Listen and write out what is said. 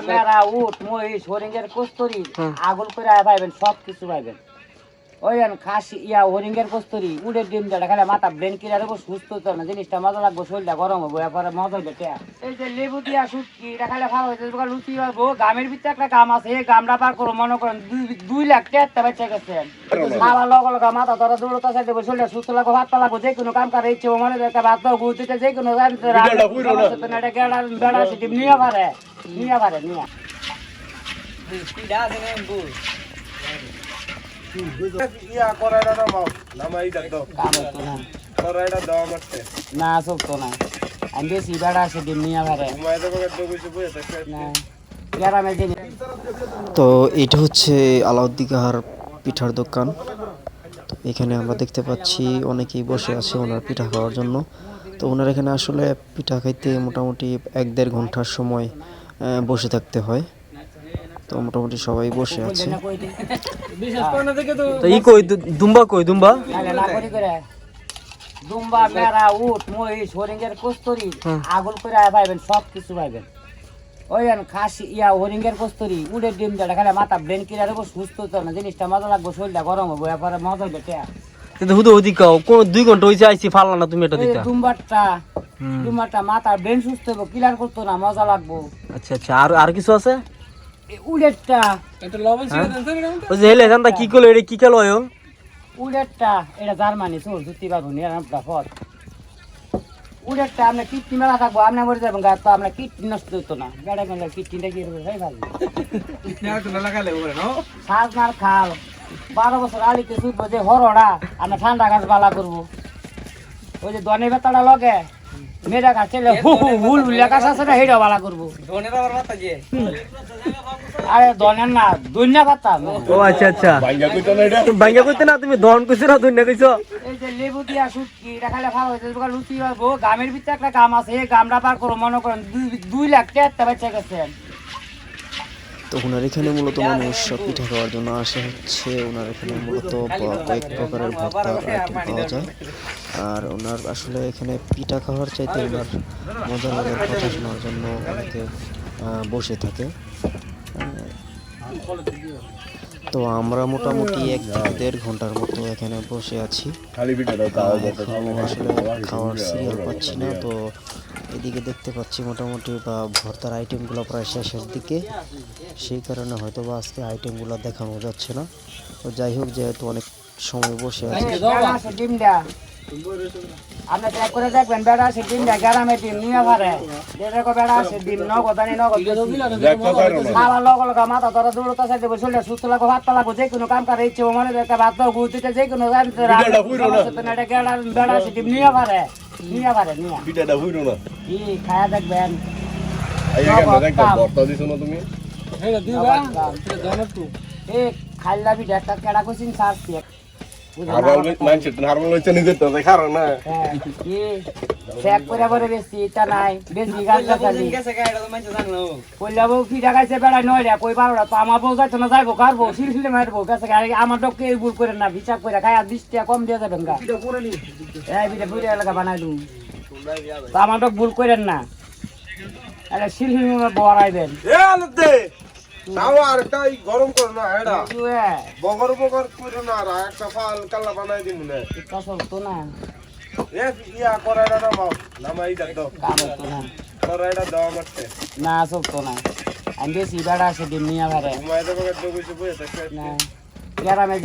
মেরা উট মহিষ হরিঙ্গের কস্তুরি আগুন করে পাইবেন সব কিছু পাইবেন ওই খাসি হরিঙ্গের কস্তুরি উডের ডিম দেড় খালে মাথা ব্রেন কিনার সুস্থ হতো না জিনিসটা মজা লাগবো শরীরটা গরম হবো এরপরে মজা বেটে এই যে লেবু দিয়া সুটকি এটা খালে ভালো হয়েছে লুচি পাবো গ্রামের ভিতরে একটা গাম আছে এই গামটা পার করো মনে করেন 2 লাখ টাকা বেঁচে গেছেন খাওয়া লগা মাথা ধরা দৌড়তা সাইডে শরীরটা সুস্থ লাগবো ভাত লাগবো যে কোনো কাম করে ইচ্ছে মনে একটা ভাত গুছিতে যে কোনো বেড়া সেটি নিয়ে পারে নিয়ে না চলতো না আমি বেশি বেড়া সেটি নিয়ে পারে তো এটা হচ্ছে আলাউদ্দিগার পিঠার দোকান। তো এখানে আমরা দেখতে পাচ্ছি অনেকেই বসে আছে ওনার পিঠা খাওয়ার জন্য। তো ওনার এখানে আসলে পিঠা খাইতে মোটামুটি 1-1.5 ঘন্টার সময় বসে থাকতে হয়। তো মোটামুটি সবাই বসে আছে। তো কই দুম্বা দুম্বা মেরা উট মহিষ হরিঙ্গের কস্তুরি আগুন করে পাইবেন সব কিছু পাইবেন ওই খাসি হরিঙ্গের কস্তুরি উডের ডিম দেড় খালে মাথা ব্রেন কিনার সুস্থ হতো না জিনিসটা মজা লাগবো শরীরটা গরম হবো এরপরে মজা বেটে কিন্তু হুদো ওদিকাও কোন 2 ঘন্টা হইছে আইছি ফাললা না তুমি এটা দিতা দুম্বারটা মাথা ব্রেন সুস্থ হবো ক্লিয়ার করতো না মজা লাগবো। আচ্ছা আর কিছু আছে উডেরটা এটা লবণ ছিল দেন ওই যে হেলে জানতা কি কইলো এটা কি খেলো আয়ো উডেরটা এটা জার্মানি চোর জুতি পাবো নি আমরা ফল উডেরটা আমরা কিডনি মেলা থাকবো আপনি মরে যাবেন গা তো আমরা কিডনি নষ্ট হতো না বেড়া গেলে কিডনিটা কি হবে ভাই ভালো কিডনি আর তো লাগালে ওরে না সাজনার খাল 12 বছর আলিতে সুদবো যে হরড়া আমরা ঠান্ডা গাছ বালা করবো ওই যে দনে বেতাটা লগে মেয়েরা গাছে হুল গাছ আছে না সেইটা বালা করবো আরে দনের না দুনিয়া পাতা ও আচ্ছা ভাঙ্গা কইতে না তুমি দন কইছো না দুনিয়া কইছো এই যে লেবু দিয়া সুটকি এটা খালে ভালো হয়েছে লুচি পাবো গ্রামের ভিতরে একটা গাম আছে এই গামটা পার করো মনে করেন 2 লাখ টাকা বেঁচে গেছেন। তো ওনার এখানে মূলত মানুষ পিঠা খাওয়ার জন্য আসে হচ্ছে ওনার এখানে মূলত কয়েক প্রকারের ভর্তার আইটেম পাওয়া যায়। আর ওনার আসলে এখানে পিঠা খাওয়ার চাইতে ওনার মজার কথা শোনার জন্য অনেকে বসে থাকে। তো আমরা মোটামুটি 1-1.5 ঘন্টার মতো এখানে বসে আছি, আসলে খাওয়ার সিরিয়াল পাচ্ছি না। তো এদিকে দেখতে পাচ্ছি মোটামুটি বা ভর্তার আইটেমগুলো প্রায় শেষের দিকে, সেই কারণে হয়তো বা আজকে আইটেমগুলো দেখানো যাচ্ছে না। তো যাই হোক, যেহেতু অনেক সময় বসে আছি আপনি চেক করে দেখবেন বেড়া আছে ডিমটা গ্রামের ডিম নিয়ে পারে যেরকম বেড়া আছে ডিম নগদানি খাওয়ার লগা মাথা ধরা দৌড়তা সাইডে শরীরটা সুস্থ লাগবো ভাত লাগবো যে কোনো কাম করে ইচ্ছে মনে একটা ভাত গুছিতে যে কোনো বেড়া আছে ডিম নিয়ে পারে কি খায়া দেখবেন খাইলা বিটা একটা কেডা কোচিং সারছি আমার ডকে ভুল করে না হিসাব করে খাই 20 টাকা কম দিয়ে যাবেন গা বানাই দিন আমার ডক ভুল করেন না শিলহিল বড়াইবেন গরম করো না এটা বগর করো না আর একটা ফাল কাল্লা বানাই দিন না এটা চলতো না করাইটা নামাই দাও করাইটা দাও মারতে না চলতো না আমি বেশি বেড়া আছে দিন নিয়ে পারে ঘুমাই দেবো না গ্রামে